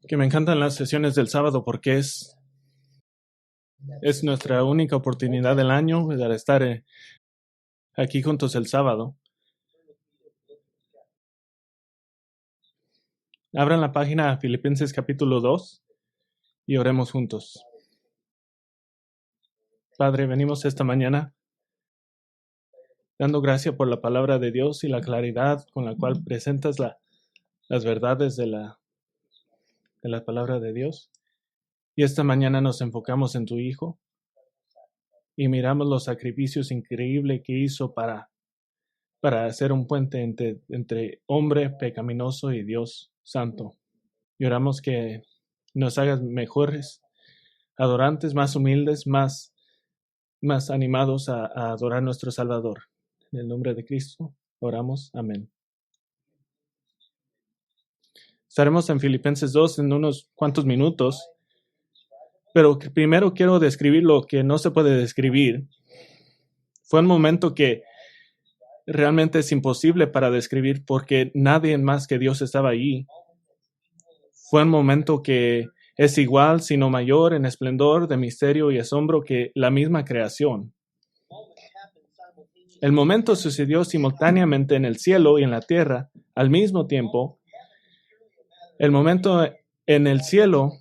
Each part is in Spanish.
que me encantan las sesiones del sábado porque es nuestra única oportunidad del año de estar aquí juntos el sábado. Abran la página Filipenses capítulo 2 y oremos juntos. Padre, venimos esta mañana dando gracia por la palabra de Dios y la claridad con la cual presentas las verdades de la palabra de Dios. Y esta mañana nos enfocamos en tu Hijo y miramos los sacrificios increíbles que hizo para hacer un puente entre hombre pecaminoso y Dios santo. Y oramos que nos hagas mejores adorantes, más humildes, más animados a adorar a nuestro Salvador. En el nombre de Cristo oramos. Amén. Estaremos en Filipenses 2 en unos cuantos minutos, pero primero quiero describir lo que no se puede describir. Fue un momento que realmente es imposible para describir porque nadie más que Dios estaba allí. Fue un momento que es igual, sino mayor en esplendor, de misterio y asombro que la misma creación. El momento sucedió simultáneamente en el cielo y en la tierra al mismo tiempo. El momento en el cielo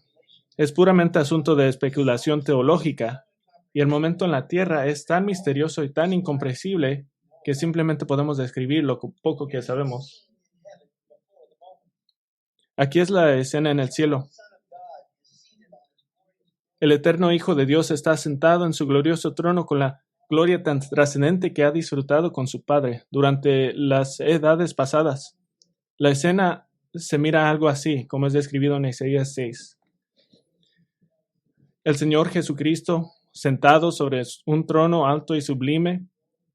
es puramente asunto de especulación teológica y el momento en la tierra es tan misterioso y tan incomprensible que simplemente podemos describir lo poco que sabemos. Aquí es la escena en el cielo. El eterno Hijo de Dios está sentado en su glorioso trono con la gloria tan trascendente que ha disfrutado con su Padre durante las edades pasadas. La escena se mira algo así, como es describido en Isaías 6. El Señor Jesucristo, sentado sobre un trono alto y sublime,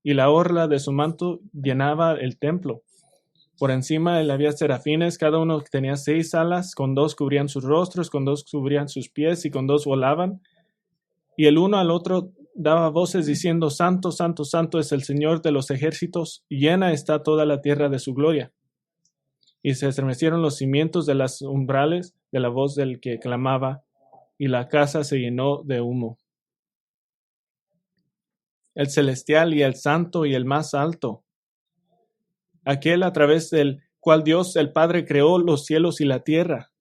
y la orla de su manto llenaba el templo. Por encima él había serafines, cada uno tenía 6 alas, con 2 cubrían sus rostros, con 2 cubrían sus pies y con 2 volaban. Y el uno al otro daba voces diciendo, Santo, Santo, Santo es el Señor de los ejércitos, llena está toda la tierra de su gloria. Y se estremecieron los cimientos de las umbrales de la voz del que clamaba, y la casa se llenó de humo. El celestial y el santo y el más alto, aquel a través del cual Dios el Padre creó los cielos y la tierra.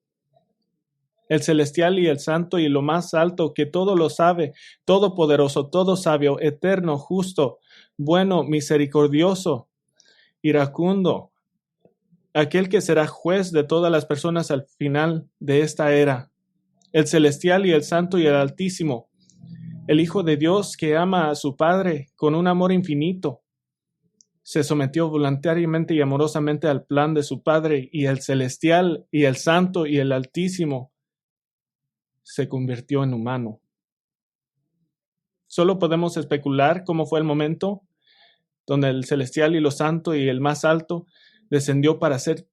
El celestial y el santo y lo más alto, que todo lo sabe, todopoderoso, todo sabio, eterno, justo, bueno, misericordioso, iracundo, aquel que será juez de todas las personas al final de esta era. El celestial y el santo y el altísimo, el Hijo de Dios que ama a su Padre con un amor infinito. Se sometió voluntariamente y amorosamente al plan de su Padre, y el celestial y el santo y el altísimo se convirtió en humano. Solo podemos especular cómo fue el momento donde el celestial y lo santo y el más alto descendió para ser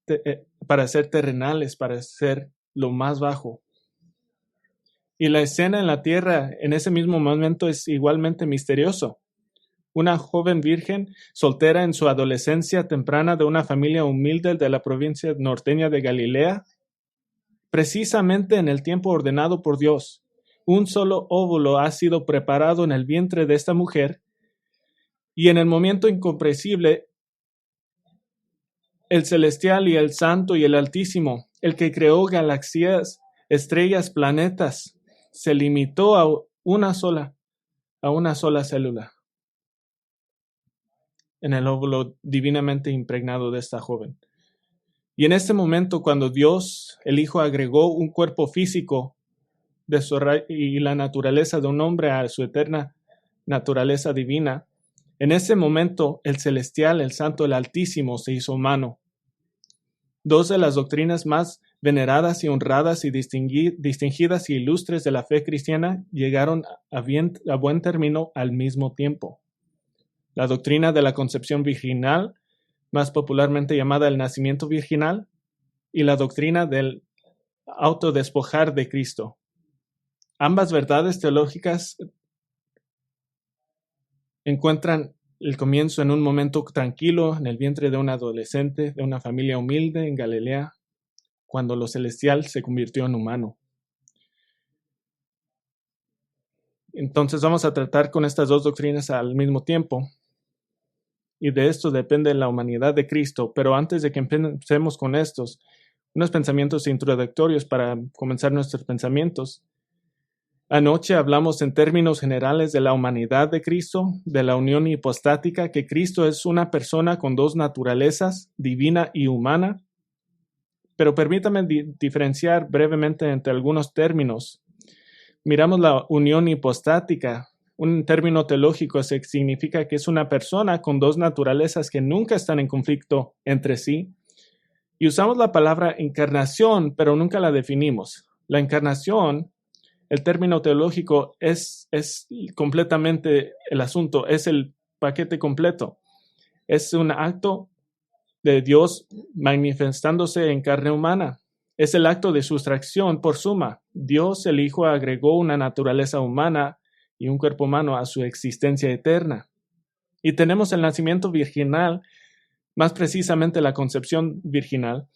terrenales, para ser lo más bajo. Y la escena en la tierra en ese mismo momento es igualmente misterioso. Una joven virgen soltera en su adolescencia temprana de una familia humilde de la provincia norteña de Galilea, precisamente en el tiempo ordenado por Dios. Un solo óvulo ha sido preparado en el vientre de esta mujer y en el momento incomprensible, el celestial y el santo y el altísimo, el que creó galaxias, estrellas, planetas, se limitó a una sola célula en el óvulo divinamente impregnado de esta joven. Y en este momento, cuando Dios, el Hijo, agregó un cuerpo físico y la naturaleza de un hombre a su eterna naturaleza divina, en ese momento el celestial, el santo, el altísimo se hizo humano. 2 de las doctrinas más veneradas y honradas y distinguidas y ilustres de la fe cristiana llegaron a buen término al mismo tiempo. La doctrina de la concepción virginal, más popularmente llamada el nacimiento virginal, y la doctrina del autodespojar de Cristo. Ambas verdades teológicas encuentran el comienzo en un momento tranquilo en el vientre de un adolescente de una familia humilde en Galilea. cuando lo celestial se convirtió en humano. Entonces vamos a tratar con estas dos doctrinas al mismo tiempo. Y de esto depende la humanidad de Cristo. Pero antes de que empecemos con estos, unos pensamientos introductorios para comenzar nuestros pensamientos. Anoche hablamos en términos generales de la humanidad de Cristo, de la unión hipostática, que Cristo es una persona con dos naturalezas, divina y humana. Pero permítame diferenciar brevemente entre algunos términos. Miramos la unión hipostática. Un término teológico significa que es una persona con dos naturalezas que nunca están en conflicto entre sí. Y usamos la palabra encarnación, pero nunca la definimos. La encarnación, el término teológico, es completamente el asunto, es el paquete completo. Es un acto de Dios manifestándose en carne humana. Es el acto de sustracción por suma. Dios, el Hijo, agregó una naturaleza humana y un cuerpo humano a su existencia eterna. Y tenemos el nacimiento virginal, más precisamente la concepción virginal.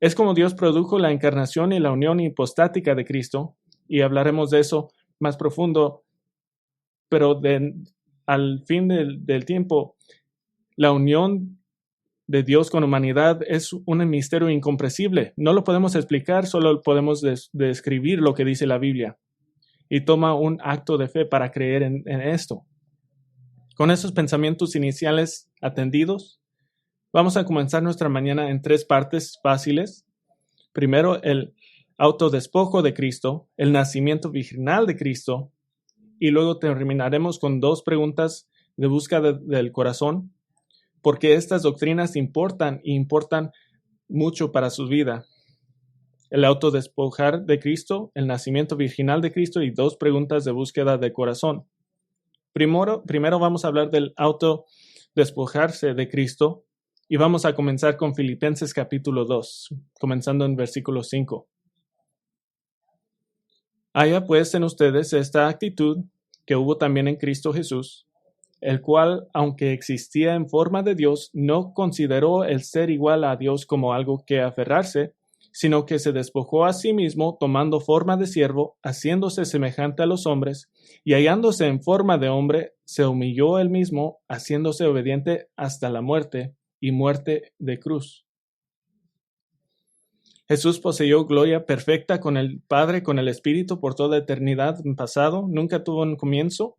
Es como Dios produjo la encarnación y la unión hipostática de Cristo, y hablaremos de eso más profundo, pero al fin del tiempo, la unión de Dios con humanidad es un misterio incomprensible. No lo podemos explicar, solo podemos describir lo que dice la Biblia. Y toma un acto de fe para creer en esto. Con esos pensamientos iniciales atendidos, vamos a comenzar nuestra mañana en tres partes fáciles. Primero, el autodespojo de Cristo, el nacimiento virginal de Cristo, y luego terminaremos con dos preguntas de búsqueda del corazón, porque estas doctrinas importan mucho para su vida. El autodespojar de Cristo, el nacimiento virginal de Cristo y dos preguntas de búsqueda de corazón. Primero vamos a hablar del autodespojarse de Cristo y vamos a comenzar con Filipenses capítulo 2, comenzando en versículo 5. Haya pues en ustedes esta actitud que hubo también en Cristo Jesús, el cual, aunque existía en forma de Dios, no consideró el ser igual a Dios como algo que aferrarse, sino que se despojó a sí mismo, tomando forma de siervo, haciéndose semejante a los hombres, y hallándose en forma de hombre, se humilló él mismo, haciéndose obediente hasta la muerte, y muerte de cruz. Jesús poseyó gloria perfecta con el Padre, con el Espíritu, por toda eternidad en pasado, nunca tuvo un comienzo.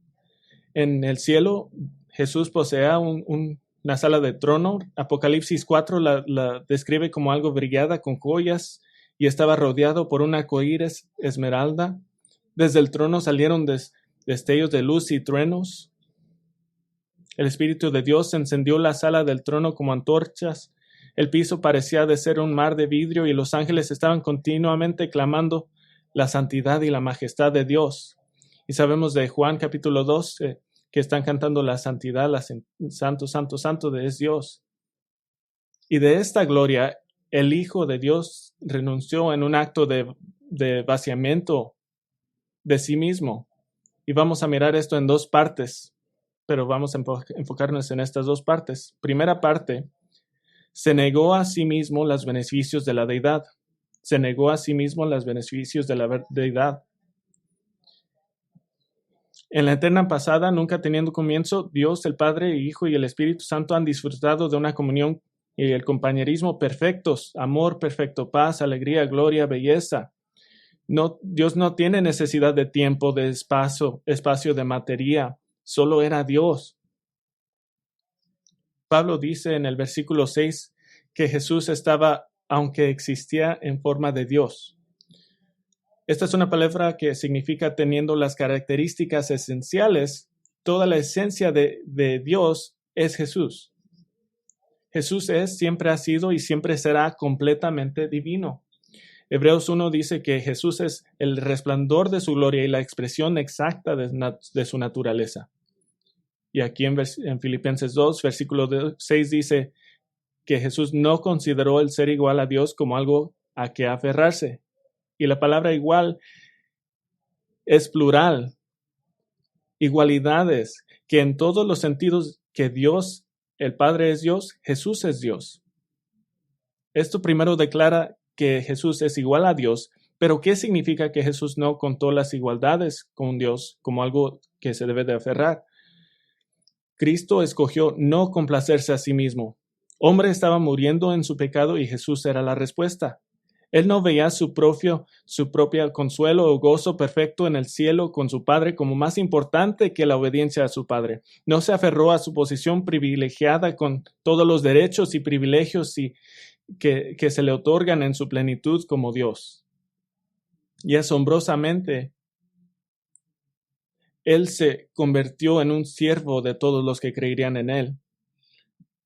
En el cielo, Jesús posea una sala de trono. Apocalipsis 4 la describe como algo brillada con joyas y estaba rodeado por un arcoíris esmeralda. Desde el trono salieron destellos de luz y truenos. El Espíritu de Dios encendió la sala del trono como antorchas. El piso parecía de ser un mar de vidrio y los ángeles estaban continuamente clamando la santidad y la majestad de Dios. Y sabemos de Juan capítulo 2 que están cantando la santidad, santo, santo, santo es Dios. Y de esta gloria, el Hijo de Dios renunció en un acto de vaciamiento de sí mismo. Y vamos a mirar esto en dos partes, pero vamos a enfocarnos en estas dos partes. Primera parte, se negó a sí mismo los beneficios de la deidad. Se negó a sí mismo los beneficios de la deidad. En la eterna pasada, nunca teniendo comienzo, Dios, el Padre, Hijo y el Espíritu Santo han disfrutado de una comunión y el compañerismo perfectos, amor perfecto, paz, alegría, gloria, belleza. Dios no tiene necesidad de tiempo, de espacio de materia, solo era Dios. Pablo dice en el versículo 6 que Jesús estaba, aunque existía, en forma de Dios. Esta es una palabra que significa teniendo las características esenciales. Toda la esencia de Dios es Jesús. Jesús siempre ha sido y siempre será completamente divino. Hebreos 1 dice que Jesús es el resplandor de su gloria y la expresión exacta de su naturaleza. Y aquí en Filipenses 2, versículo 6 dice que Jesús no consideró el ser igual a Dios como algo a que aferrarse. Y la palabra igual es plural. Igualdades, que en todos los sentidos que Dios, el Padre es Dios, Jesús es Dios. Esto primero declara que Jesús es igual a Dios, pero ¿qué significa que Jesús no contó las igualdades con Dios como algo que se debe de aferrar? Cristo escogió no complacerse a sí mismo. Hombre estaba muriendo en su pecado y Jesús era la respuesta. Él no veía su propio consuelo o gozo perfecto en el cielo con su Padre como más importante que la obediencia a su Padre. No se aferró a su posición privilegiada con todos los derechos y privilegios que se le otorgan en su plenitud como Dios. Y asombrosamente, Él se convirtió en un siervo de todos los que creerían en Él.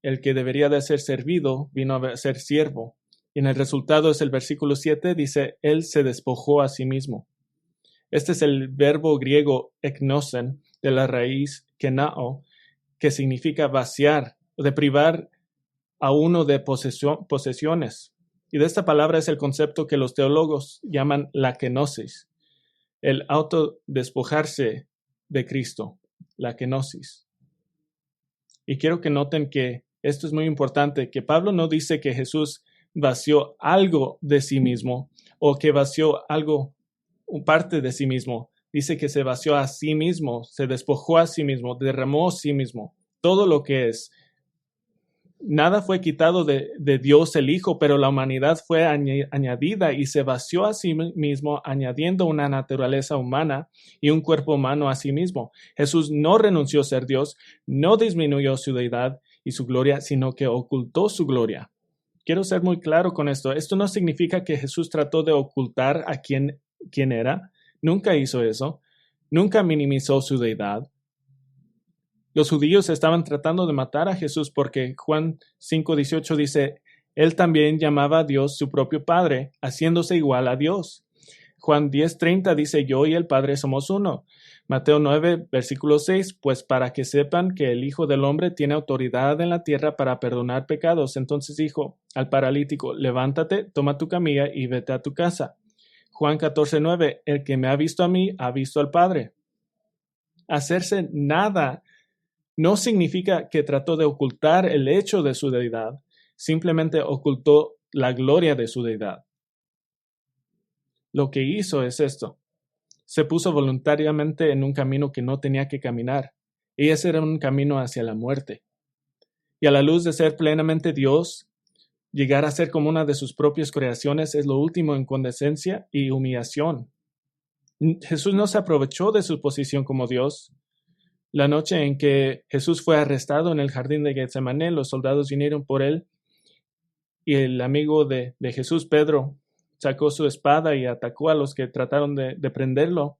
El que debería de ser servido vino a ser siervo. Y en el resultado es el versículo 7, dice, Él se despojó a sí mismo. Este es el verbo griego eknosen, de la raíz kenao, que significa vaciar, de privar a uno de posesiones. Y de esta palabra es el concepto que los teólogos llaman la kenosis, el autodespojarse de Cristo, la kenosis. Y quiero que noten que esto es muy importante, que Pablo no dice que Jesús vació algo de sí mismo o que vació algo, parte de sí mismo. Dice que se vació a sí mismo, se despojó a sí mismo, derramó a sí mismo, todo lo que es. Nada fue quitado de Dios el Hijo, pero la humanidad fue añadida y se vació a sí mismo, añadiendo una naturaleza humana y un cuerpo humano a sí mismo. Jesús no renunció a ser Dios, no disminuyó su deidad y su gloria, sino que ocultó su gloria. Quiero ser muy claro con esto. Esto no significa que Jesús trató de ocultar a quién era. Nunca hizo eso. Nunca minimizó su deidad. Los judíos estaban tratando de matar a Jesús porque Juan 5:18 dice, Él también llamaba a Dios su propio Padre, haciéndose igual a Dios. Juan 10:30 dice, yo y el Padre somos uno. Mateo 9, versículo 6, pues para que sepan que el Hijo del Hombre tiene autoridad en la tierra para perdonar pecados. Entonces dijo al paralítico, levántate, toma tu camilla y vete a tu casa. Juan 14:9, el que me ha visto a mí, ha visto al Padre. Hacerse nada no significa que trató de ocultar el hecho de su deidad, simplemente ocultó la gloria de su deidad. Lo que hizo es esto. Se puso voluntariamente en un camino que no tenía que caminar, y ese era un camino hacia la muerte. Y a la luz de ser plenamente Dios, llegar a ser como una de sus propias creaciones es lo último en condescendencia y humillación. Jesús no se aprovechó de su posición como Dios. La noche en que Jesús fue arrestado en el jardín de Getsemaní, los soldados vinieron por él y el amigo de Jesús, Pedro, sacó su espada y atacó a los que trataron de prenderlo.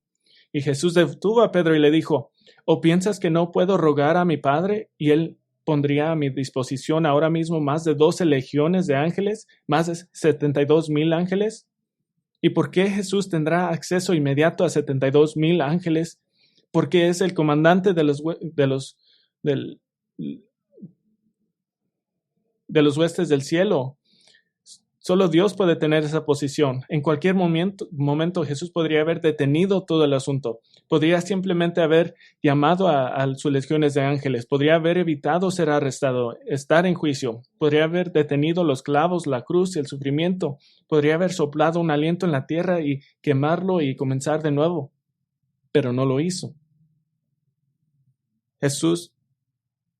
Y Jesús detuvo a Pedro y le dijo, ¿o piensas que no puedo rogar a mi Padre y él pondría a mi disposición ahora mismo más de 12 legiones de ángeles, más de 72,000 ángeles? ¿Y por qué Jesús tendrá acceso inmediato a 72,000 ángeles? Porque es el comandante de los huestes del cielo. Solo Dios puede tener esa posición. En cualquier momento Jesús podría haber detenido todo el asunto. Podría simplemente haber llamado a sus legiones de ángeles. Podría haber evitado ser arrestado, estar en juicio. Podría haber detenido los clavos, la cruz y el sufrimiento. Podría haber soplado un aliento en la tierra y quemarlo y comenzar de nuevo. Pero no lo hizo. Jesús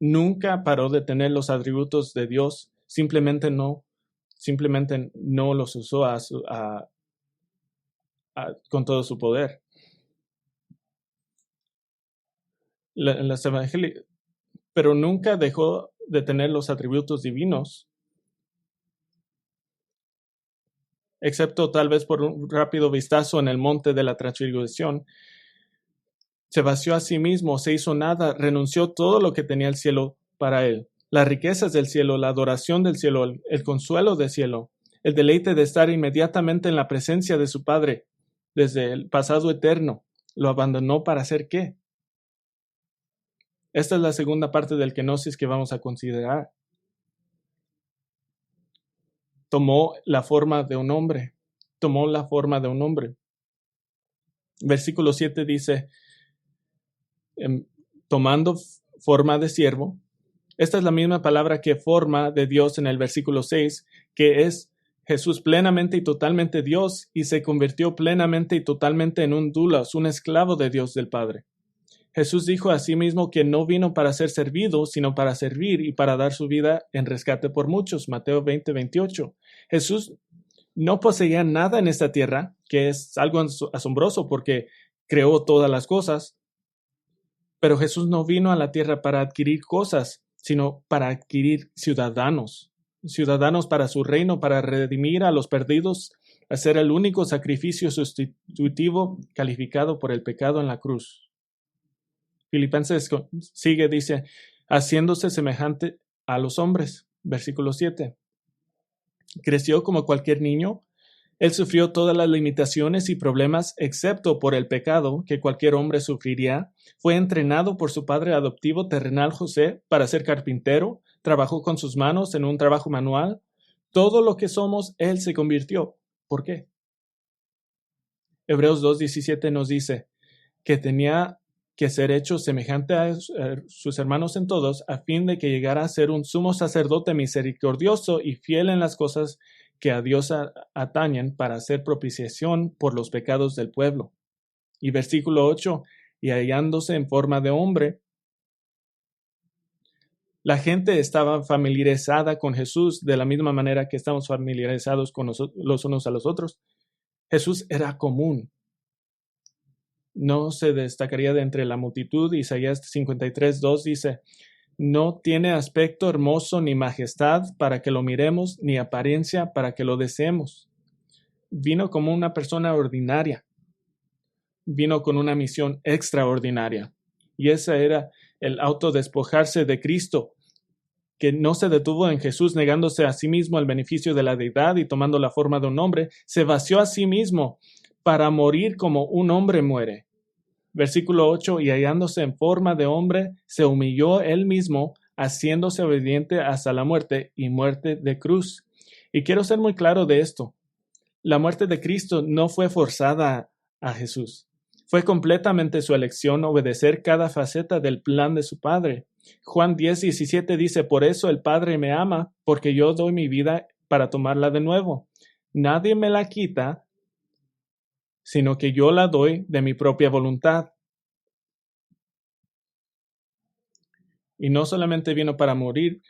nunca paró de tener los atributos de Dios, simplemente no los usó con todo su poder. Pero nunca dejó de tener los atributos divinos, excepto tal vez por un rápido vistazo en el monte de la transfiguración. Se vació a sí mismo, se hizo nada, renunció todo lo que tenía el cielo para él. Las riquezas del cielo, la adoración del cielo, el consuelo del cielo, el deleite de estar inmediatamente en la presencia de su Padre desde el pasado eterno. ¿Lo abandonó para hacer qué? Esta es la segunda parte del kenosis que vamos a considerar. Tomó la forma de un hombre. Tomó la forma de un hombre. Versículo 7 dice, tomando forma de siervo. Esta es la misma palabra que forma de Dios en el versículo 6, que es Jesús plenamente y totalmente Dios, y se convirtió plenamente y totalmente en un doulos, un esclavo de Dios del Padre. Jesús dijo a sí mismo que no vino para ser servido, sino para servir y para dar su vida en rescate por muchos. Mateo 20:28. Jesús no poseía nada en esta tierra, que es algo asombroso porque creó todas las cosas, pero Jesús no vino a la tierra para adquirir cosas, sino para adquirir ciudadanos, ciudadanos para su reino, para redimir a los perdidos, hacer el único sacrificio sustitutivo calificado por el pecado en la cruz. Filipenses sigue, dice, haciéndose semejante a los hombres. Versículo 7. Creció como cualquier niño. Él sufrió todas las limitaciones y problemas excepto por el pecado que cualquier hombre sufriría. Fue entrenado por su padre adoptivo terrenal José para ser carpintero. Trabajó con sus manos en un trabajo manual. Todo lo que somos, él se convirtió. ¿Por qué? Hebreos 2:17 nos dice que tenía que ser hecho semejante a sus hermanos en todos, a fin de que llegara a ser un sumo sacerdote misericordioso y fiel en las cosas que a Dios atañen, para hacer propiciación por los pecados del pueblo. Y versículo 8, y hallándose en forma de hombre, la gente estaba familiarizada con Jesús de la misma manera que estamos familiarizados con los unos a los otros. Jesús era común. No se destacaría de entre la multitud. Isaías 53:2 dice, no tiene aspecto hermoso ni majestad para que lo miremos, ni apariencia para que lo deseemos. Vino como una persona ordinaria. Vino con una misión extraordinaria. Y esa era el autodespojarse de Cristo, que no se detuvo en Jesús negándose a sí mismo el beneficio de la deidad y tomando la forma de un hombre, se vació a sí mismo para morir como un hombre muere. Versículo 8, y hallándose en forma de hombre, se humilló él mismo, haciéndose obediente hasta la muerte y muerte de cruz. Y quiero ser muy claro de esto. La muerte de Cristo no fue forzada a Jesús. Fue completamente su elección obedecer cada faceta del plan de su Padre. Juan 10:17 dice, por eso el Padre me ama, porque yo doy mi vida para tomarla de nuevo. Nadie me la quita, sino que yo la doy de mi propia voluntad. Y no solamente vino para morir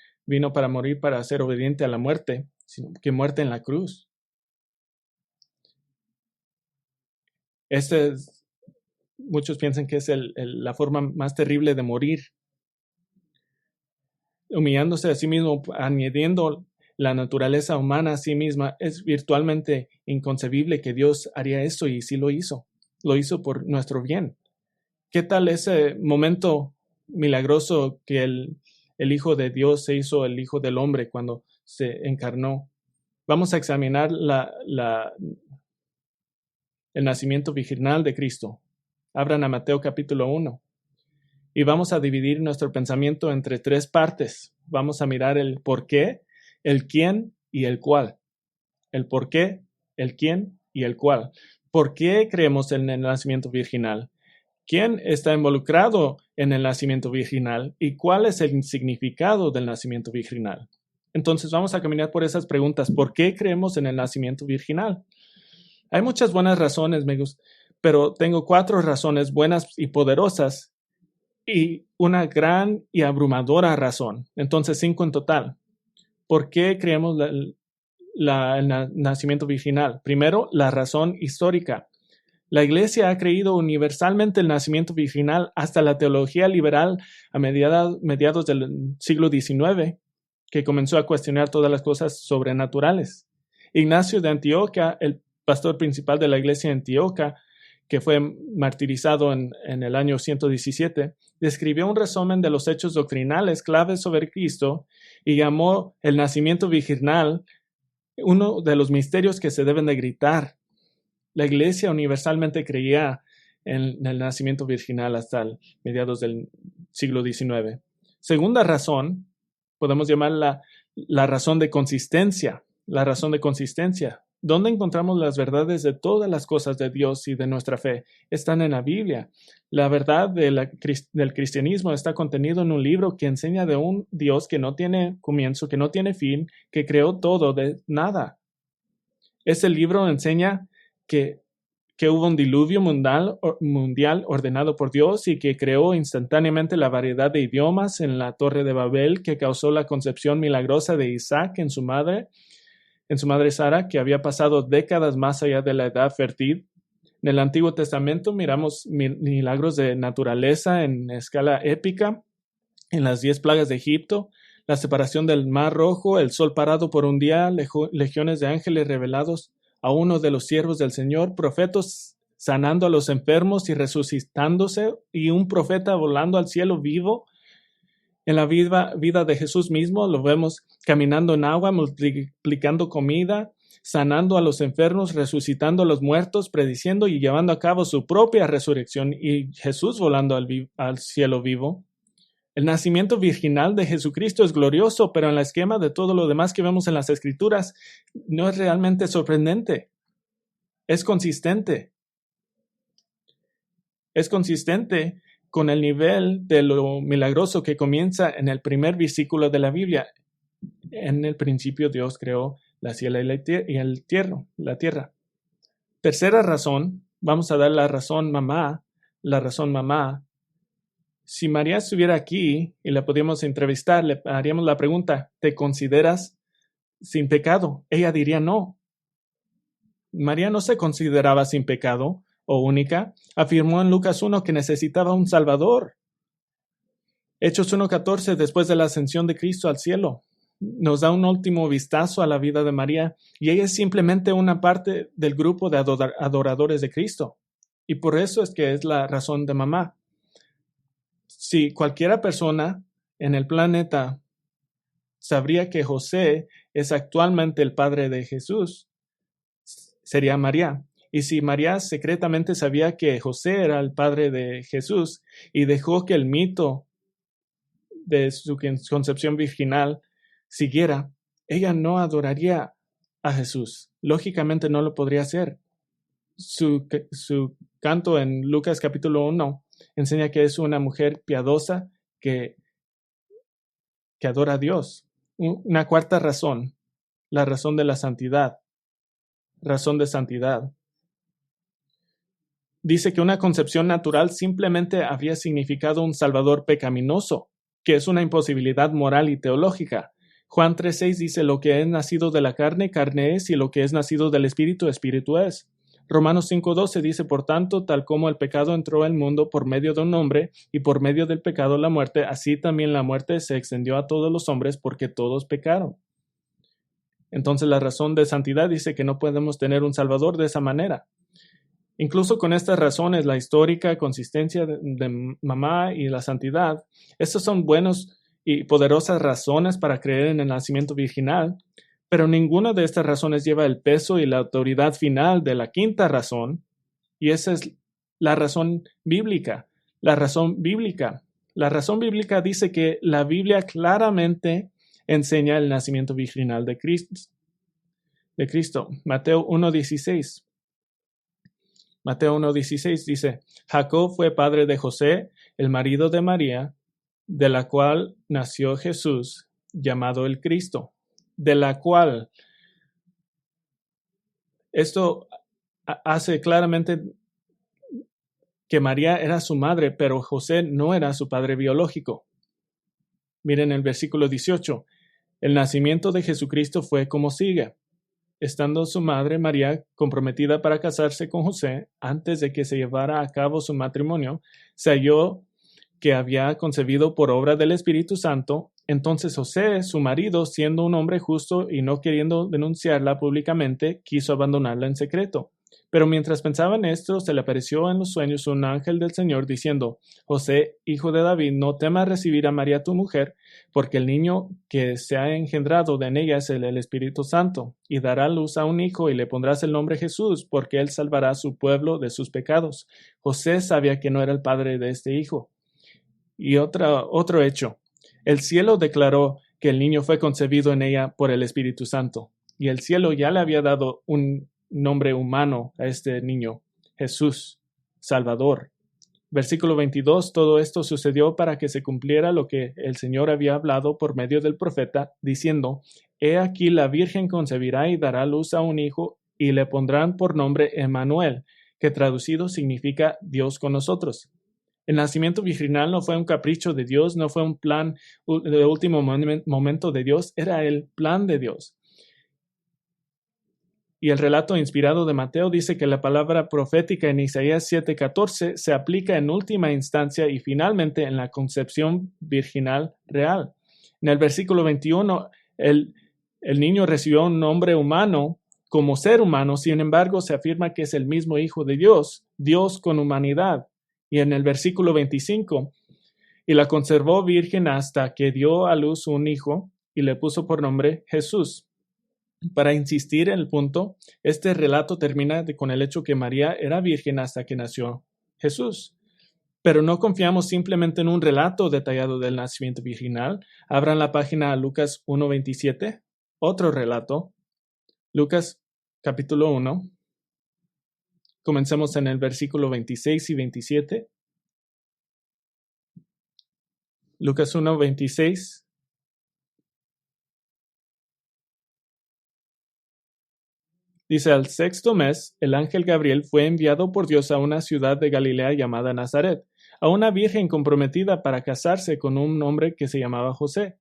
para ser obediente a la muerte, sino que muerte en la cruz. Muchos piensan que es la forma más terrible de morir. Humillándose a sí mismo, añadiendo la naturaleza humana a sí misma, es virtualmente inconcebible que Dios haría eso, y sí lo hizo. Lo hizo por nuestro bien. ¿Qué tal ese momento milagroso que el Hijo de Dios se hizo el Hijo del Hombre cuando se encarnó? Vamos a examinar el nacimiento virginal de Cristo. Abran a Mateo capítulo 1. Y vamos a dividir nuestro pensamiento entre tres partes. Vamos a mirar el por qué, el quién y el cuál. El por qué, el quién y el cuál. ¿Por qué creemos en el nacimiento virginal? ¿Quién está involucrado en el nacimiento virginal? ¿Y cuál es el significado del nacimiento virginal? Entonces vamos a caminar por esas preguntas. ¿Por qué creemos en el nacimiento virginal? Hay muchas buenas razones, pero tengo 4 razones buenas y poderosas y una gran y abrumadora razón. Entonces 5 en total. ¿Por qué creemos el nacimiento virginal? Primero, la razón histórica. La Iglesia ha creído universalmente el nacimiento virginal hasta la teología liberal a mediados del siglo XIX, que comenzó a cuestionar todas las cosas sobrenaturales. Ignacio de Antioquía, el pastor principal de la Iglesia de Antioquía, que fue martirizado en el año 117, describió un resumen de los hechos doctrinales claves sobre Cristo y llamó el nacimiento virginal uno de los misterios que se deben de gritar. La Iglesia universalmente creía en el nacimiento virginal hasta mediados del siglo XIX. Segunda razón, podemos llamarla la razón de consistencia. La razón de consistencia. ¿Dónde encontramos las verdades de todas las cosas de Dios y de nuestra fe? Están en la Biblia. La verdad del cristianismo está contenido en un libro que enseña de un Dios que no tiene comienzo, que no tiene fin, que creó todo de nada. Este libro enseña que hubo un diluvio mundial ordenado por Dios y que creó instantáneamente la variedad de idiomas en la Torre de Babel, que causó la concepción milagrosa de Isaac en su madre Sara, que había pasado décadas más allá de la edad fértil. En el Antiguo Testamento miramos milagros de naturaleza en escala épica, en las 10 plagas de Egipto, la separación del Mar Rojo, el sol parado por un día, legiones de ángeles revelados a uno de los siervos del Señor, profetas sanando a los enfermos y resucitándose, y un profeta volando al cielo vivo. En la vida de Jesús mismo lo vemos caminando en agua, multiplicando comida, sanando a los enfermos, resucitando a los muertos, prediciendo y llevando a cabo su propia resurrección, y Jesús volando al cielo vivo. El nacimiento virginal de Jesucristo es glorioso, pero en el esquema de todo lo demás que vemos en las Escrituras no es realmente sorprendente. Es consistente. Es consistente con el nivel de lo milagroso que comienza en el primer versículo de la Biblia. En el principio Dios creó la cielo y la tierra. Tercera razón, vamos a dar la razón mamá. Si María estuviera aquí y la podíamos entrevistar, le haríamos la pregunta, ¿te consideras sin pecado? Ella diría no. María no se consideraba sin pecado o única. Afirmó en Lucas 1 que necesitaba un Salvador. Hechos 1:14, después de la ascensión de Cristo al cielo, nos da un último vistazo a la vida de María, y ella es simplemente una parte del grupo de adoradores de Cristo. Y por eso es que es la razón de mamá. Si cualquiera persona en el planeta sabría que José es actualmente el padre de Jesús, sería María. Y si María secretamente sabía que José era el padre de Jesús y dejó que el mito de su concepción virginal siguiera, ella no adoraría a Jesús. Lógicamente no lo podría hacer. Su canto en Lucas capítulo 1 enseña que es una mujer piadosa que adora a Dios. Una cuarta razón, la razón de la santidad. Razón de santidad. Dice que una concepción natural simplemente habría significado un salvador pecaminoso, que es una imposibilidad moral y teológica. Juan 3:6 dice, lo que es nacido de la carne, carne es, y lo que es nacido del espíritu, espíritu es. Romanos 5:12 dice, por tanto, tal como el pecado entró al mundo por medio de un hombre, y por medio del pecado la muerte, así también la muerte se extendió a todos los hombres porque todos pecaron. Entonces la razón de santidad dice que no podemos tener un salvador de esa manera. Incluso con estas razones, la histórica consistencia de mamá y la santidad, estas son buenas y poderosas razones para creer en el nacimiento virginal, pero ninguna de estas razones lleva el peso y la autoridad final de la quinta razón, y esa es la razón bíblica. La razón bíblica dice que la Biblia claramente enseña el nacimiento virginal de Cristo. Mateo 1:16. Mateo 1:16 dice, Jacob fue padre de José, el marido de María, de la cual nació Jesús, llamado el Cristo. De la cual. Esto hace claramente que María era su madre, pero José no era su padre biológico. Miren el versículo 18. El nacimiento de Jesucristo fue como sigue. Estando su madre María comprometida para casarse con José, antes de que se llevara a cabo su matrimonio, se halló que había concebido por obra del Espíritu Santo. Entonces José, su marido, siendo un hombre justo y no queriendo denunciarla públicamente, quiso abandonarla en secreto. Pero mientras pensaba en esto, se le apareció en los sueños un ángel del Señor diciendo, José, hijo de David, no temas recibir a María tu mujer, porque el niño que se ha engendrado en ella es el Espíritu Santo, y dará luz a un hijo y le pondrás el nombre Jesús, porque él salvará a su pueblo de sus pecados. José sabía que no era el padre de este hijo. Y otro hecho, el cielo declaró que el niño fue concebido en ella por el Espíritu Santo, y el cielo ya le había dado un nombre humano a este niño, Jesús, Salvador. Versículo 22, todo esto sucedió para que se cumpliera lo que el Señor había hablado por medio del profeta, diciendo, He aquí la Virgen concebirá y dará luz a un hijo, y le pondrán por nombre Emmanuel, que traducido significa Dios con nosotros. El nacimiento virginal no fue un capricho de Dios, no fue un plan de último momento de Dios, era el plan de Dios. Y el relato inspirado de Mateo dice que la palabra profética en Isaías 7:14 se aplica en última instancia y finalmente en la concepción virginal real. En el versículo 21, el niño recibió un nombre humano como ser humano, sin embargo, se afirma que es el mismo Hijo de Dios, Dios con humanidad. Y en el versículo 25, y la conservó virgen hasta que dio a luz un hijo y le puso por nombre Jesús. Para insistir en el punto, este relato termina con el hecho que María era virgen hasta que nació Jesús. Pero no confiamos simplemente en un relato detallado del nacimiento virginal. Abran la página a Lucas 1:27, otro relato. Lucas capítulo 1. Comencemos en el versículo 26 y 27. Lucas 1:26. Dice, al sexto mes, el ángel Gabriel fue enviado por Dios a una ciudad de Galilea llamada Nazaret, a una virgen comprometida para casarse con un hombre que se llamaba José.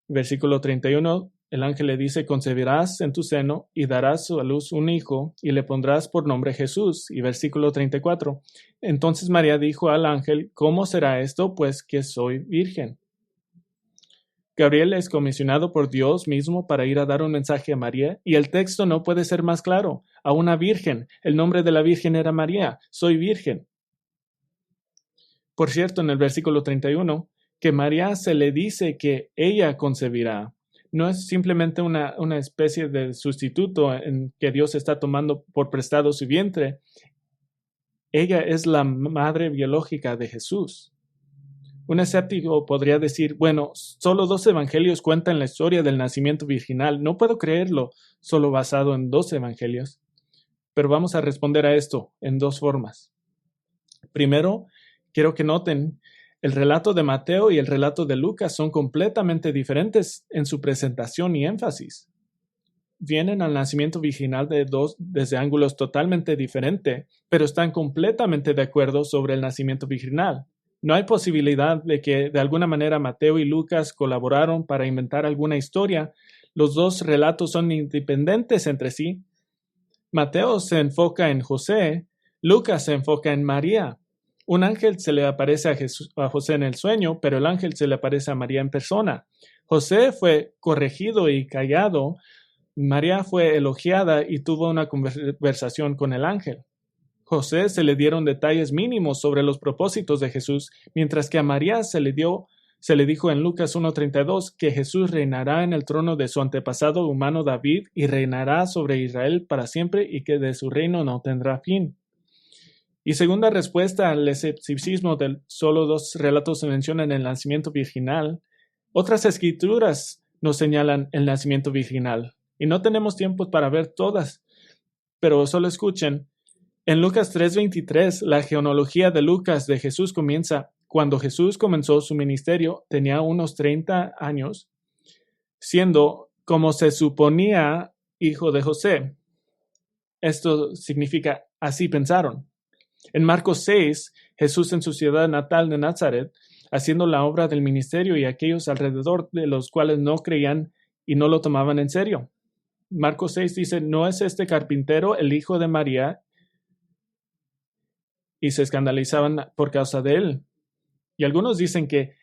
Versículo 31, el ángel le dice, concebirás en tu seno y darás a luz un hijo y le pondrás por nombre Jesús. Y versículo 34, entonces María dijo al ángel, ¿cómo será esto? Pues que soy virgen. Gabriel es comisionado por Dios mismo para ir a dar un mensaje a María y el texto no puede ser más claro. A una virgen. El nombre de la virgen era María. Soy virgen. Por cierto, en el versículo 31, que María se le dice que ella concebirá. No es simplemente una especie de sustituto en que Dios está tomando por prestado su vientre. Ella es la madre biológica de Jesús. Un escéptico podría decir, bueno, solo 2 evangelios cuentan la historia del nacimiento virginal. No puedo creerlo solo basado en 2 evangelios. Pero vamos a responder a esto en 2 formas. Primero, quiero que noten, el relato de Mateo y el relato de Lucas son completamente diferentes en su presentación y énfasis. Vienen al nacimiento virginal desde ángulos totalmente diferentes, pero están completamente de acuerdo sobre el nacimiento virginal. No hay posibilidad de que de alguna manera Mateo y Lucas colaboraron para inventar alguna historia. Los 2 relatos son independientes entre sí. Mateo se enfoca en José, Lucas se enfoca en María. Un ángel se le aparece a José en el sueño, pero el ángel se le aparece a María en persona. José fue corregido y callado. María fue elogiada y tuvo una conversación con el ángel. José se le dieron detalles mínimos sobre los propósitos de Jesús, mientras que a María se le dijo en Lucas 1:32 que Jesús reinará en el trono de su antepasado humano David y reinará sobre Israel para siempre y que de su reino no tendrá fin. Y segunda respuesta al escepticismo de solo 2 relatos se mencionan el nacimiento virginal, otras escrituras nos señalan el nacimiento virginal. Y no tenemos tiempo para ver todas, pero solo escuchen. En Lucas 3:23, la genealogía de Lucas de Jesús comienza cuando Jesús comenzó su ministerio, tenía unos 30 años, siendo, como se suponía, hijo de José. Esto significa, así pensaron. En Marcos 6, Jesús en su ciudad natal de Nazaret, haciendo la obra del ministerio y aquellos alrededor de los cuales no creían y no lo tomaban en serio. Marcos 6 dice, ¿no es este carpintero el hijo de María? Y se escandalizaban por causa de él. Y algunos dicen que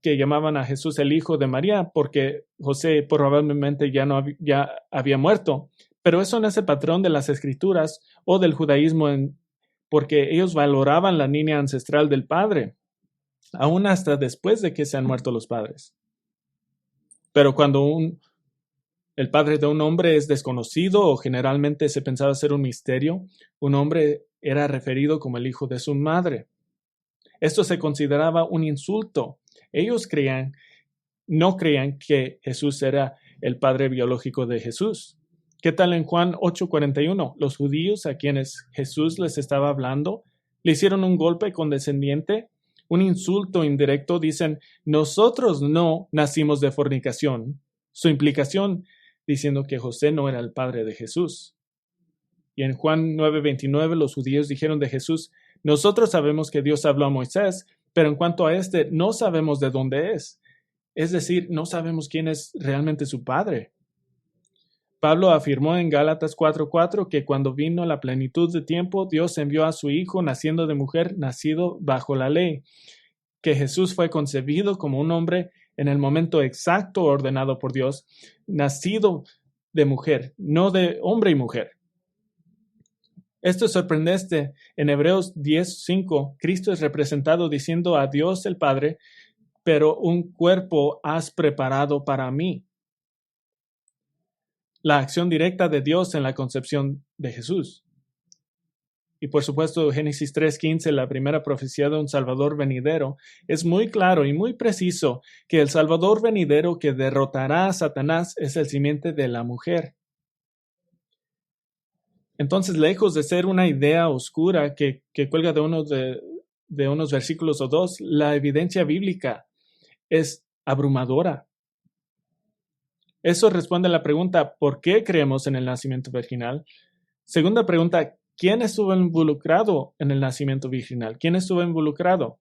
llamaban a Jesús el hijo de María porque José probablemente ya había muerto. Pero eso no es el patrón de las escrituras o del judaísmo porque ellos valoraban la línea ancestral del padre, aún hasta después de que se han muerto los padres. Pero cuando el padre de un hombre es desconocido o generalmente se pensaba ser un misterio, un hombre era referido como el hijo de su madre. Esto se consideraba un insulto. Ellos no creían que Jesús era el padre biológico de Jesús. ¿Qué tal en Juan 8:41? Los judíos a quienes Jesús les estaba hablando le hicieron un golpe condescendiente, un insulto indirecto. Dicen, nosotros no nacimos de fornicación. Su implicación diciendo que José no era el padre de Jesús. Y en Juan 9:29 los judíos dijeron de Jesús: nosotros sabemos que Dios habló a Moisés, pero en cuanto a este, no sabemos de dónde es. Es decir, no sabemos quién es realmente su padre. Pablo afirmó en Gálatas 4:4 que cuando vino la plenitud de tiempo, Dios envió a su Hijo, naciendo de mujer, nacido bajo la ley, que Jesús fue concebido como un hombre en el momento exacto ordenado por Dios, nacido de mujer, no de hombre y mujer. Esto es sorprendente. En Hebreos 10:5, Cristo es representado diciendo a Dios el Padre: pero un cuerpo has preparado para mí. La acción directa de Dios en la concepción de Jesús. Y por supuesto, Génesis 3:15, la primera profecía de un Salvador venidero, es muy claro y muy preciso que el Salvador venidero que derrotará a Satanás es el simiente de la mujer. Entonces, lejos de ser una idea oscura que cuelga de unos versículos o dos, la evidencia bíblica es abrumadora. Eso responde a la pregunta: ¿por qué creemos en el nacimiento virginal? Segunda pregunta: ¿quién estuvo involucrado en el nacimiento virginal? ¿Quién estuvo involucrado?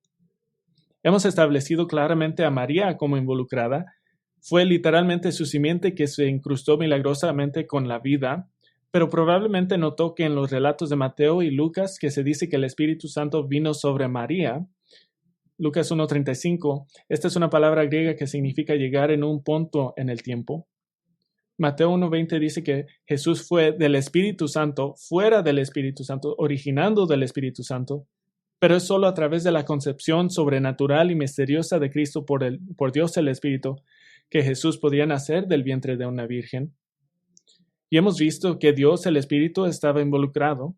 Hemos establecido claramente a María como involucrada. Fue literalmente su simiente que se incrustó milagrosamente con la vida, pero probablemente notó que en los relatos de Mateo y Lucas, que se dice que el Espíritu Santo vino sobre María, Lucas 1:35, esta es una palabra griega que significa llegar en un punto en el tiempo. Mateo 1:20 dice que Jesús fue del Espíritu Santo, fuera del Espíritu Santo, originando del Espíritu Santo, pero es solo a través de la concepción sobrenatural y misteriosa de Cristo por Dios el Espíritu que Jesús podía nacer del vientre de una virgen. Y hemos visto que Dios el Espíritu estaba involucrado.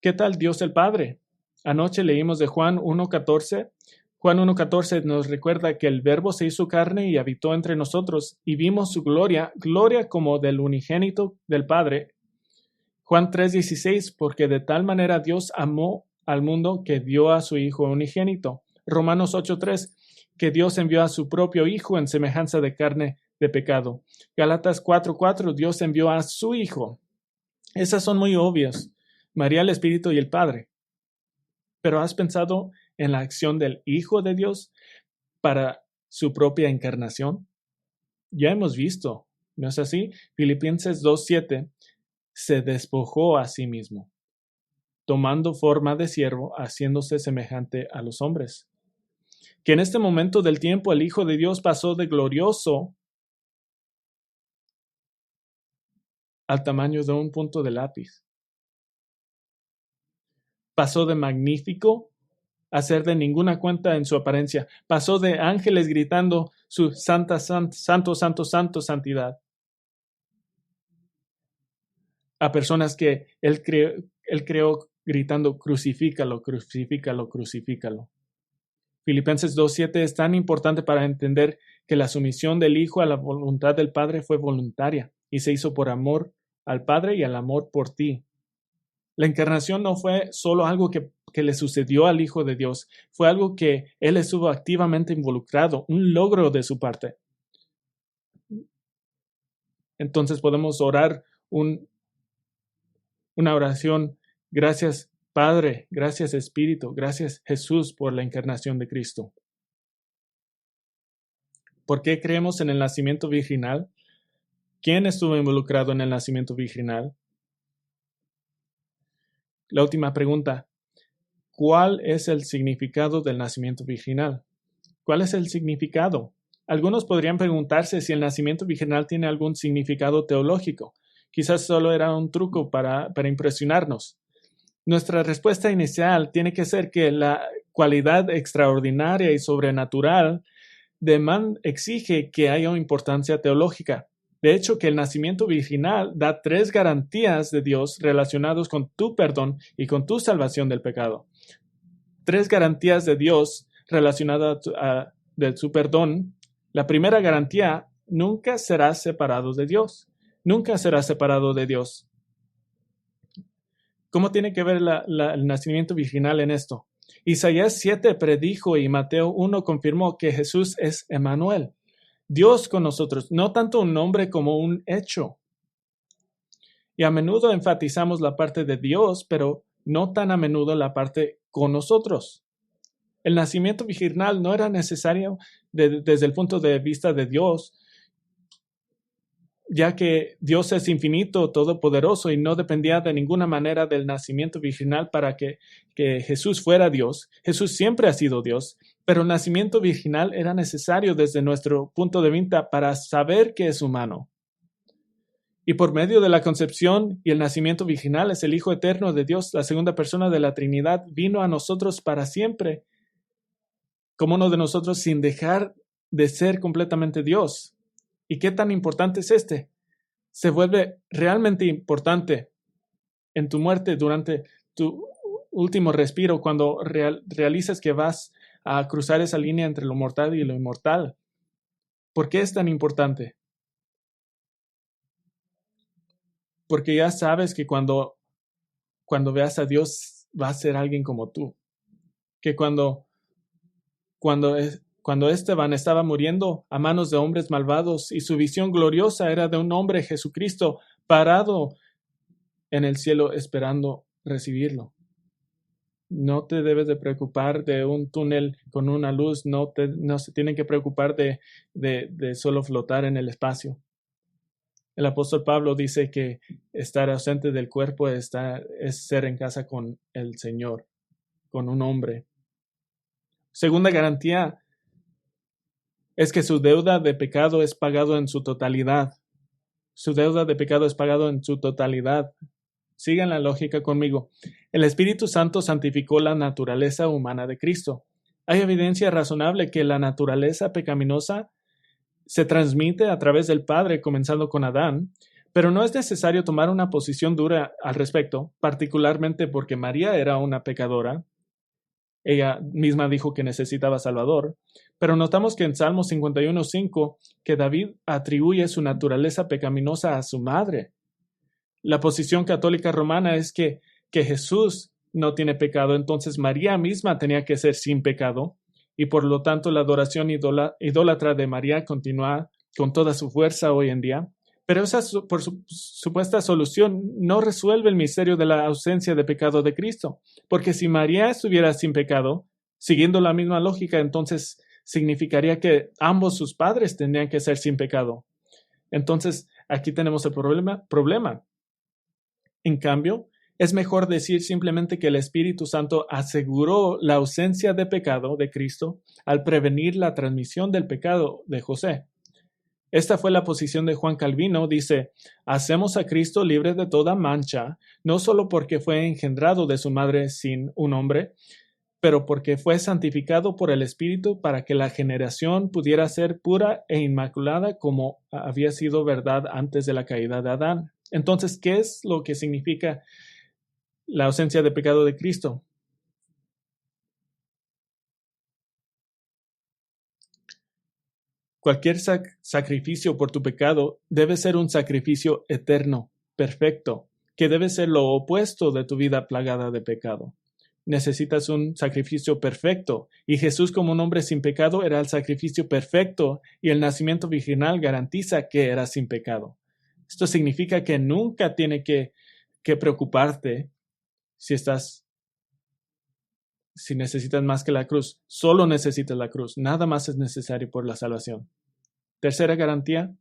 ¿Qué tal Dios el Padre? Anoche leímos de Juan 1:14. Juan 1:14 nos recuerda que el Verbo se hizo carne y habitó entre nosotros, y vimos su gloria, gloria como del unigénito del Padre. Juan 3:16, porque de tal manera Dios amó al mundo que dio a su Hijo unigénito. Romanos 8:3, que Dios envió a su propio Hijo en semejanza de carne de pecado. Gálatas 4:4, Dios envió a su Hijo. Esas son muy obvias: María, el Espíritu y el Padre. Pero ¿has pensado en la acción del Hijo de Dios para su propia encarnación? Ya hemos visto, ¿no es así? Filipenses 2:7, se despojó a sí mismo, tomando forma de siervo, haciéndose semejante a los hombres. Que en este momento del tiempo el Hijo de Dios pasó de glorioso al tamaño de un punto de lápiz. Pasó de magnífico a ser de ninguna cuenta en su apariencia. Pasó de ángeles gritando su santa, santo, santo, santo, santidad, a personas que él creó gritando: crucifícalo, crucifícalo, crucifícalo. Filipenses 2:7 es tan importante para entender que la sumisión del Hijo a la voluntad del Padre fue voluntaria y se hizo por amor al Padre y al amor por ti. La encarnación no fue solo algo que le sucedió al Hijo de Dios, fue algo que Él estuvo activamente involucrado, un logro de su parte. Entonces podemos orar una oración: gracias Padre, gracias Espíritu, gracias Jesús por la encarnación de Cristo. ¿Por qué creemos en el nacimiento virginal? ¿Quién estuvo involucrado en el nacimiento virginal? La última pregunta: ¿cuál es el significado del nacimiento virginal? ¿Cuál es el significado? Algunos podrían preguntarse si el nacimiento virginal tiene algún significado teológico. Quizás solo era un truco para impresionarnos. Nuestra respuesta inicial tiene que ser que la cualidad extraordinaria y sobrenatural exige que haya una importancia teológica. De hecho, que el nacimiento virginal da 3 garantías de Dios relacionados con tu perdón y con tu salvación del pecado. 3 garantías de Dios relacionadas de su perdón. La primera garantía: nunca serás separado de Dios. Nunca serás separado de Dios. ¿Cómo tiene que ver el nacimiento virginal en esto? Isaías 7 predijo y Mateo 1 confirmó que Jesús es Emmanuel, Dios con nosotros, no tanto un nombre como un hecho. Y a menudo enfatizamos la parte de Dios, pero no tan a menudo la parte con nosotros. El nacimiento virginal no era necesario desde el punto de vista de Dios, ya que Dios es infinito, todopoderoso y no dependía de ninguna manera del nacimiento virginal para que Jesús fuera Dios. Jesús siempre ha sido Dios, pero el nacimiento virginal era necesario desde nuestro punto de vista para saber que es humano. Y por medio de la concepción y el nacimiento virginal es el Hijo eterno de Dios, la segunda persona de la Trinidad, vino a nosotros para siempre, como uno de nosotros sin dejar de ser completamente Dios. ¿Y qué tan importante es este? Se vuelve realmente importante en tu muerte durante tu último respiro, cuando realizas que vas a cruzar esa línea entre lo mortal y lo inmortal. ¿Por qué es tan importante? Porque ya sabes que cuando veas a Dios va a ser alguien como tú. Que cuando Esteban estaba muriendo a manos de hombres malvados y su visión gloriosa era de un hombre, Jesucristo, parado en el cielo esperando recibirlo. No te debes de preocupar de un túnel con una luz, no se tienen que preocupar de solo flotar en el espacio. El apóstol Pablo dice que estar ausente del cuerpo es ser en casa con el Señor, con un hombre. Segunda garantía es que su deuda de pecado es pagado en su totalidad. Su deuda de pecado es pagado en su totalidad. Sigan la lógica conmigo. El Espíritu Santo santificó la naturaleza humana de Cristo. Hay evidencia razonable que la naturaleza pecaminosa se transmite a través del Padre, comenzando con Adán, pero no es necesario tomar una posición dura al respecto, particularmente porque María era una pecadora. Ella misma dijo que necesitaba Salvador, pero notamos que en Salmo 51:5 que David atribuye su naturaleza pecaminosa a su madre. La posición católica romana es que Jesús no tiene pecado, entonces María misma tenía que ser sin pecado, y por lo tanto la adoración idólatra de María continúa con toda su fuerza hoy en día. Pero esa por supuesta solución no resuelve el misterio de la ausencia de pecado de Cristo, porque si María estuviera sin pecado, siguiendo la misma lógica, entonces significaría que ambos sus padres tendrían que ser sin pecado. Entonces, aquí tenemos el problema. En cambio, es mejor decir simplemente que el Espíritu Santo aseguró la ausencia de pecado de Cristo al prevenir la transmisión del pecado de José. Esta fue la posición de Juan Calvino. Dice, hacemos a Cristo libre de toda mancha, no solo porque fue engendrado de su madre sin un hombre, pero porque fue santificado por el Espíritu para que la generación pudiera ser pura e inmaculada como había sido verdad antes de la caída de Adán. Entonces, ¿qué es lo que significa la ausencia de pecado de Cristo? Cualquier sacrificio por tu pecado debe ser un sacrificio eterno, perfecto, que debe ser lo opuesto de tu vida plagada de pecado. Necesitas un sacrificio perfecto, y Jesús como un hombre sin pecado era el sacrificio perfecto, y el nacimiento virginal garantiza que era sin pecado. Esto significa que nunca tiene que preocuparte si necesitas más que la cruz. Solo necesitas la cruz. Nada más es necesario por la salvación. Tercera garantía.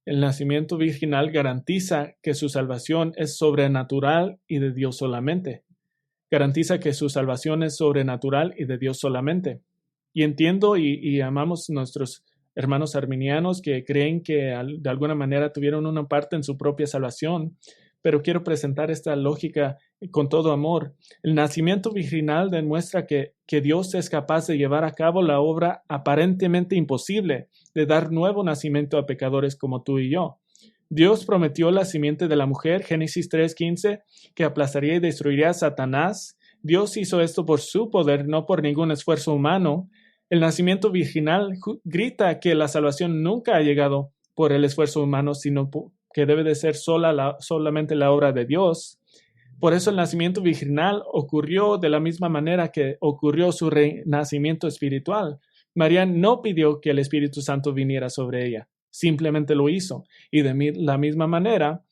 El nacimiento virginal garantiza que su salvación es sobrenatural y de Dios solamente. Garantiza que su salvación es sobrenatural y de Dios solamente. Y entiendo y amamos nuestros hermanos arminianos que creen que de alguna manera tuvieron una parte en su propia salvación, pero quiero presentar esta lógica con todo amor. El nacimiento virginal demuestra que Dios es capaz de llevar a cabo la obra aparentemente imposible de dar nuevo nacimiento a pecadores como tú y yo. Dios prometió la simiente de la mujer, Génesis 3:15, que aplastaría y destruiría a Satanás. Dios hizo esto por su poder, no por ningún esfuerzo humano. El nacimiento virginal grita que la salvación nunca ha llegado por el esfuerzo humano, sino que debe de ser solamente la obra de Dios. Por eso el nacimiento virginal ocurrió de la misma manera que ocurrió su renacimiento espiritual. María no pidió que el Espíritu Santo viniera sobre ella, simplemente lo hizo. Y de la misma manera,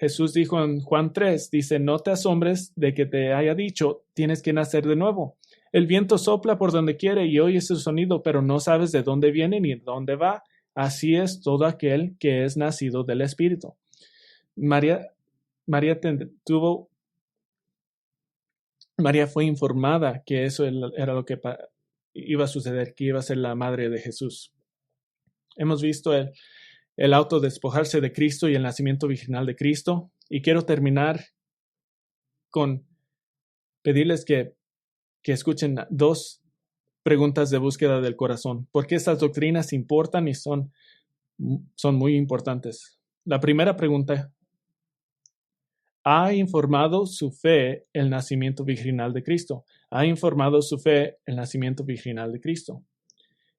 Jesús dijo en Juan 3, dice, no te asombres de que te haya dicho, tienes que nacer de nuevo. El viento sopla por donde quiere y oyes su sonido, pero no sabes de dónde viene ni dónde va. Así es todo aquel que es nacido del Espíritu. María fue informada que eso era lo que iba a suceder, que iba a ser la madre de Jesús. Hemos visto el autodespojarse de Cristo y el nacimiento virginal de Cristo. Y quiero terminar con pedirles que escuchen 2 preguntas de búsqueda del corazón. ¿Por qué estas doctrinas importan y son muy importantes? La primera pregunta: ¿ha informado su fe el nacimiento virginal de Cristo? ¿Ha informado su fe el nacimiento virginal de Cristo?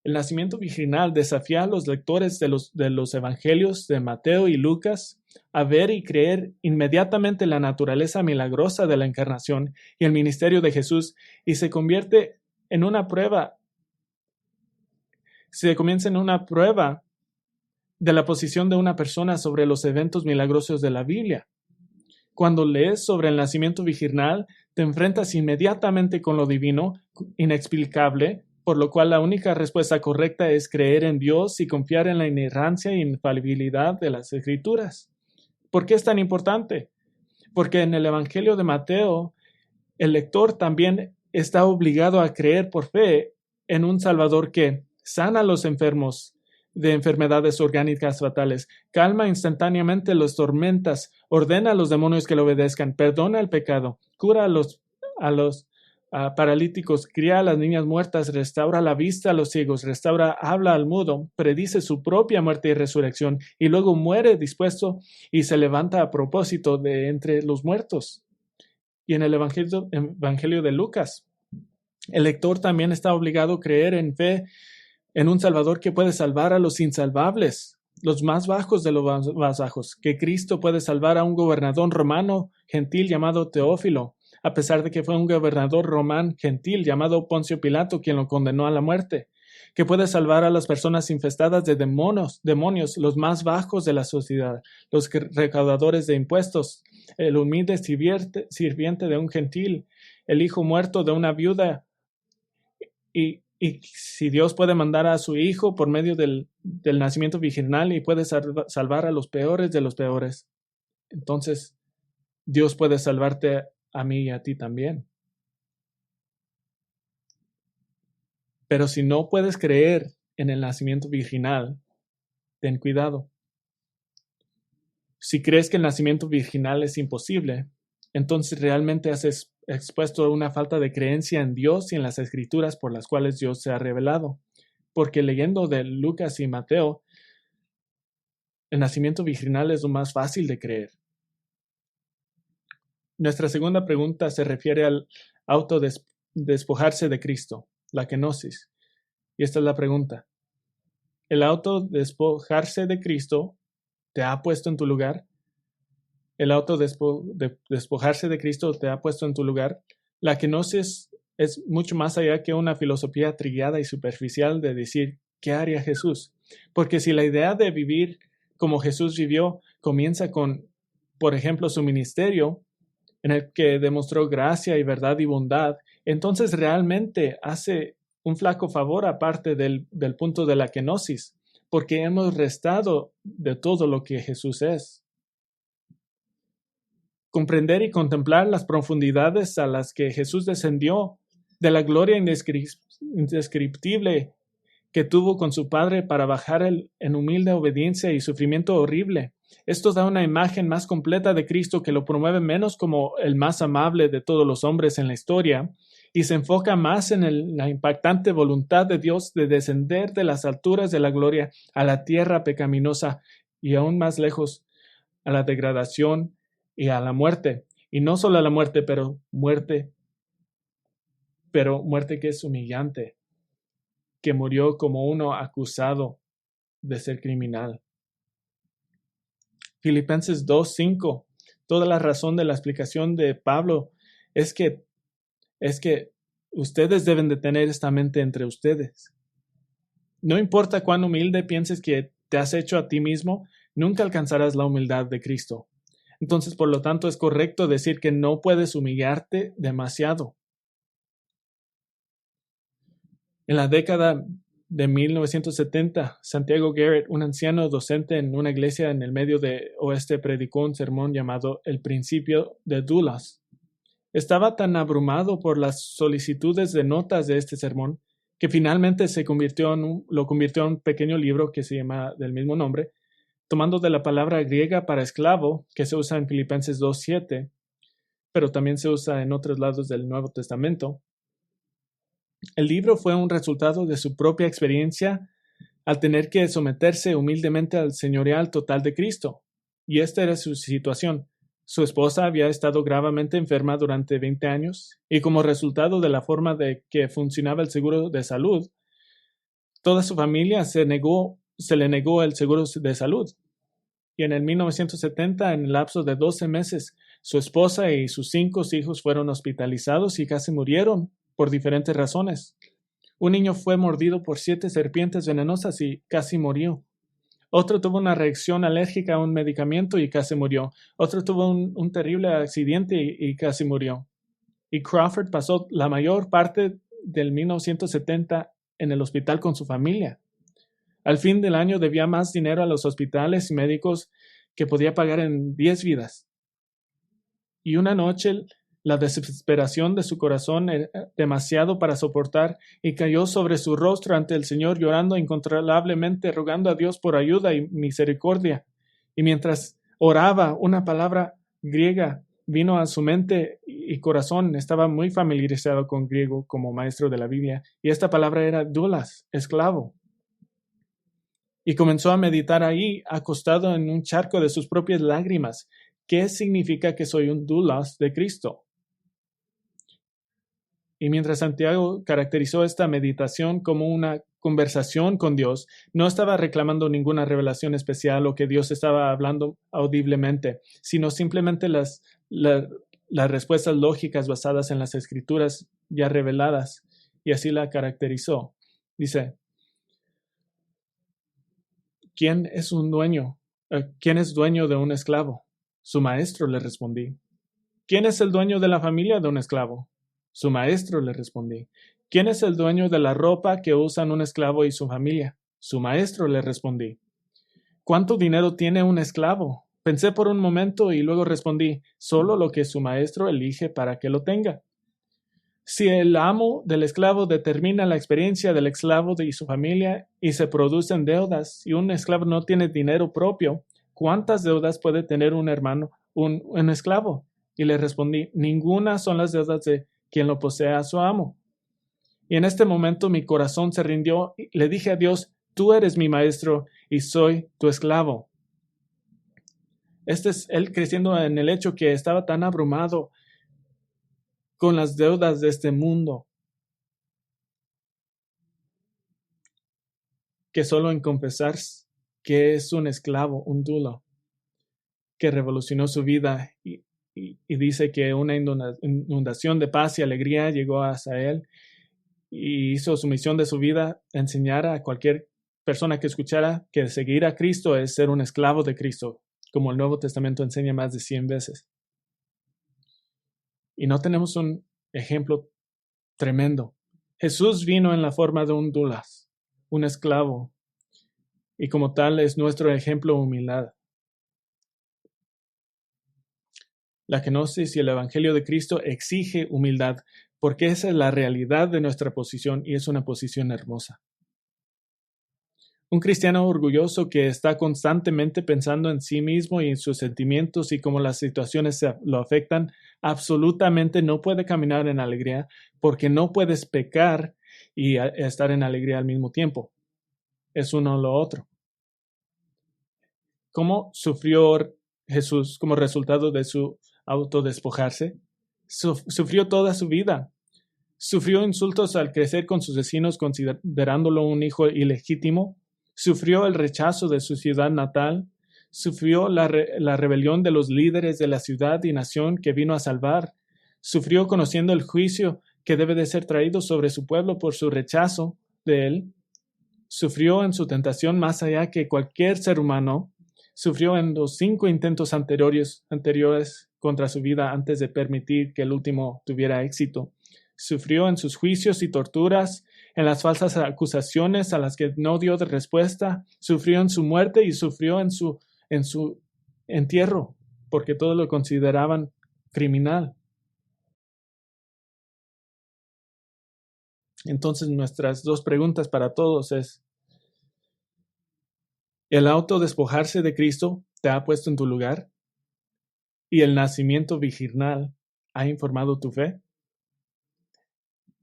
El nacimiento virginal desafía a los lectores de los evangelios de Mateo y Lucas a ver y creer inmediatamente la naturaleza milagrosa de la encarnación y el ministerio de Jesús, y se comienza en una prueba de la posición de una persona sobre los eventos milagrosos de la Biblia. Cuando lees sobre el nacimiento virginal, te enfrentas inmediatamente con lo divino, inexplicable, por lo cual la única respuesta correcta es creer en Dios y confiar en la inerrancia e infalibilidad de las Escrituras. ¿Por qué es tan importante? Porque en el Evangelio de Mateo, el lector también está obligado a creer por fe en un Salvador que sana a los enfermos de enfermedades orgánicas fatales, calma instantáneamente las tormentas, ordena a los demonios que le obedezcan, perdona el pecado, cura a los paralíticos, cría a las niñas muertas, restaura la vista a los ciegos, habla al mudo, predice su propia muerte y resurrección, y luego muere dispuesto y se levanta a propósito de entre los muertos. Y en el Evangelio de Lucas, el lector también está obligado a creer en fe en un Salvador que puede salvar a los insalvables, los más bajos de los más bajos, que Cristo puede salvar a un gobernador romano gentil llamado Teófilo, a pesar de que fue un gobernador romano gentil llamado Poncio Pilato quien lo condenó a la muerte, que puede salvar a las personas infestadas de demonios, los más bajos de la sociedad, los recaudadores de impuestos, el humilde sirviente de un gentil, el hijo muerto de una viuda. Y si Dios puede mandar a su Hijo por medio del nacimiento virginal y puede salvar a los peores de los peores, entonces Dios puede salvarte a mí y a ti también. Pero si no puedes creer en el nacimiento virginal, ten cuidado. Si crees que el nacimiento virginal es imposible, entonces realmente has expuesto a una falta de creencia en Dios y en las Escrituras por las cuales Dios se ha revelado. Porque leyendo de Lucas y Mateo, el nacimiento virginal es lo más fácil de creer. Nuestra segunda pregunta se refiere al autodespojarse de Cristo, la kenosis. Y esta es la pregunta: ¿el autodespojarse de Cristo te ha puesto en tu lugar? ¿El autodespojarse de Cristo te ha puesto en tu lugar? La kenosis es mucho más allá que una filosofía trillada y superficial de decir, ¿qué haría Jesús? Porque si la idea de vivir como Jesús vivió comienza con, por ejemplo, su ministerio, en el que demostró gracia y verdad y bondad, entonces realmente hace un flaco favor aparte del punto de la kenosis, porque hemos restado de todo lo que Jesús es. Comprender y contemplar las profundidades a las que Jesús descendió, de la gloria indescriptible que tuvo con su Padre para bajar en humilde obediencia y sufrimiento horrible. Esto da una imagen más completa de Cristo que lo promueve menos como el más amable de todos los hombres en la historia y se enfoca más en la impactante voluntad de Dios de descender de las alturas de la gloria a la tierra pecaminosa y aún más lejos a la degradación y a la muerte. Y no solo a la muerte, pero muerte que es humillante, que murió como uno acusado de ser criminal. Filipenses 2:5. Toda la razón de la explicación de Pablo es que ustedes deben de tener esta mente entre ustedes. No importa cuán humilde pienses que te has hecho a ti mismo, nunca alcanzarás la humildad de Cristo. Entonces, por lo tanto, es correcto decir que no puedes humillarte demasiado. En la década de 1970, Santiago Garrett, un anciano docente en una iglesia en el medio de oeste, predicó un sermón llamado El principio de Doulas. Estaba tan abrumado por las solicitudes de notas de este sermón que finalmente lo convirtió en un pequeño libro que se llama del mismo nombre, tomando de la palabra griega para esclavo, que se usa en Filipenses 2:7, pero también se usa en otros lados del Nuevo Testamento. El libro fue un resultado de su propia experiencia al tener que someterse humildemente al señorial total de Cristo. Y esta era su situación. Su esposa había estado gravemente enferma durante 20 años y como resultado de la forma de que funcionaba el seguro de salud, toda su familia se le negó el seguro de salud. Y en el 1970, en el lapso de 12 meses, su esposa y sus 5 hijos fueron hospitalizados y casi murieron por diferentes razones. Un niño fue mordido por 7 serpientes venenosas y casi murió. Otro tuvo una reacción alérgica a un medicamento y casi murió. Otro tuvo un terrible accidente y casi murió. Y Crawford pasó la mayor parte del 1970 en el hospital con su familia. Al fin del año debía más dinero a los hospitales y médicos que podía pagar en 10 vidas. Y una noche la desesperación de su corazón era demasiado para soportar y cayó sobre su rostro ante el Señor llorando incontrolablemente, rogando a Dios por ayuda y misericordia. Y mientras oraba, una palabra griega vino a su mente y corazón. Estaba muy familiarizado con griego como maestro de la Biblia. Y esta palabra era doulos, esclavo. Y comenzó a meditar ahí, acostado en un charco de sus propias lágrimas. ¿Qué significa que soy un doulos de Cristo? Y mientras Santiago caracterizó esta meditación como una conversación con Dios, no estaba reclamando ninguna revelación especial o que Dios estaba hablando audiblemente, sino simplemente las respuestas lógicas basadas en las escrituras ya reveladas, y así la caracterizó. Dice, ¿quién es dueño de un esclavo? Su maestro, le respondí. ¿Quién es el dueño de la familia de un esclavo? Su maestro, le respondí. ¿Quién es el dueño de la ropa que usan un esclavo y su familia? Su maestro, le respondí. ¿Cuánto dinero tiene un esclavo? Pensé por un momento y luego respondí, solo lo que su maestro elige para que lo tenga. Si el amo del esclavo determina la experiencia del esclavo y su familia y se producen deudas y un esclavo no tiene dinero propio, ¿cuántas deudas puede tener un esclavo? Y le respondí, ninguna son las deudas de quien lo posee a su amo. Y en este momento mi corazón se rindió y le dije a Dios, tú eres mi maestro y soy tu esclavo. Este es él creciendo en el hecho que estaba tan abrumado con las deudas de este mundo que solo en confesar que es un esclavo, un doulo, que revolucionó su vida y dice que una inundación de paz y alegría llegó hacia él y hizo su misión de su vida, enseñar a cualquier persona que escuchara que seguir a Cristo es ser un esclavo de Cristo, como el Nuevo Testamento enseña más de 100 veces. Y no tenemos un ejemplo tremendo. Jesús vino en la forma de un doulos, un esclavo, y como tal es nuestro ejemplo de humildad. La kenosis y el Evangelio de Cristo exige humildad, porque esa es la realidad de nuestra posición y es una posición hermosa. Un cristiano orgulloso que está constantemente pensando en sí mismo y en sus sentimientos y cómo las situaciones lo afectan, absolutamente no puede caminar en alegría porque no puedes pecar y estar en alegría al mismo tiempo. Es uno o lo otro. ¿Cómo sufrió Jesús como resultado de su autodespojarse? Sufrió toda su vida. Sufrió insultos al crecer con sus vecinos considerándolo un hijo ilegítimo. Sufrió el rechazo de su ciudad natal. Sufrió la rebelión de los líderes de la ciudad y nación que vino a salvar. Sufrió conociendo el juicio que debe de ser traído sobre su pueblo por su rechazo de él. Sufrió en su tentación más allá que cualquier ser humano. Sufrió en los 5 intentos anteriores contra su vida antes de permitir que el último tuviera éxito. Sufrió en sus juicios y torturas, en las falsas acusaciones a las que no dio de respuesta. Sufrió en su muerte y sufrió en su entierro, porque todos lo consideraban criminal. Entonces, nuestras 2 preguntas para todos es: ¿el autodespojarse de Cristo te ha puesto en tu lugar? ¿Y el nacimiento virginal ha informado tu fe?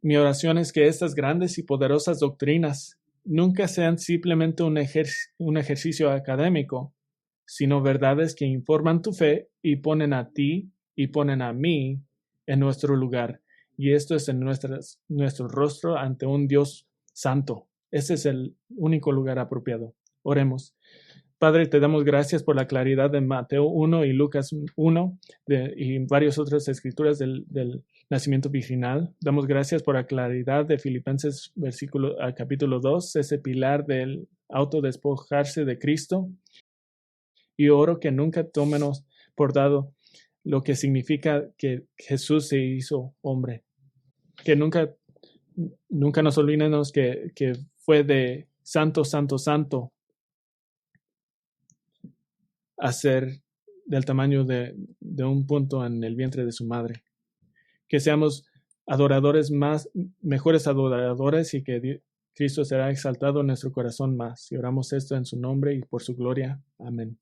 Mi oración es que estas grandes y poderosas doctrinas nunca sean simplemente un ejercicio académico, sino verdades que informan tu fe y ponen a ti y ponen a mí en nuestro lugar. Y esto es en nuestro rostro ante un Dios santo. Ese es el único lugar apropiado. Oremos. Padre, te damos gracias por la claridad de Mateo 1 y Lucas 1 y varias otras escrituras del nacimiento virginal. Damos gracias por la claridad de Filipenses capítulo 2, ese pilar del autodespojarse de Cristo. Y oro que nunca tómenos por dado lo que significa que Jesús se hizo hombre. Que nunca nos olvidemos que fue de santo, santo, santo a ser del tamaño de un punto en el vientre de su madre. Que seamos adoradores mejores adoradores y que Cristo será exaltado en nuestro corazón más. Y oramos esto en su nombre y por su gloria. Amén.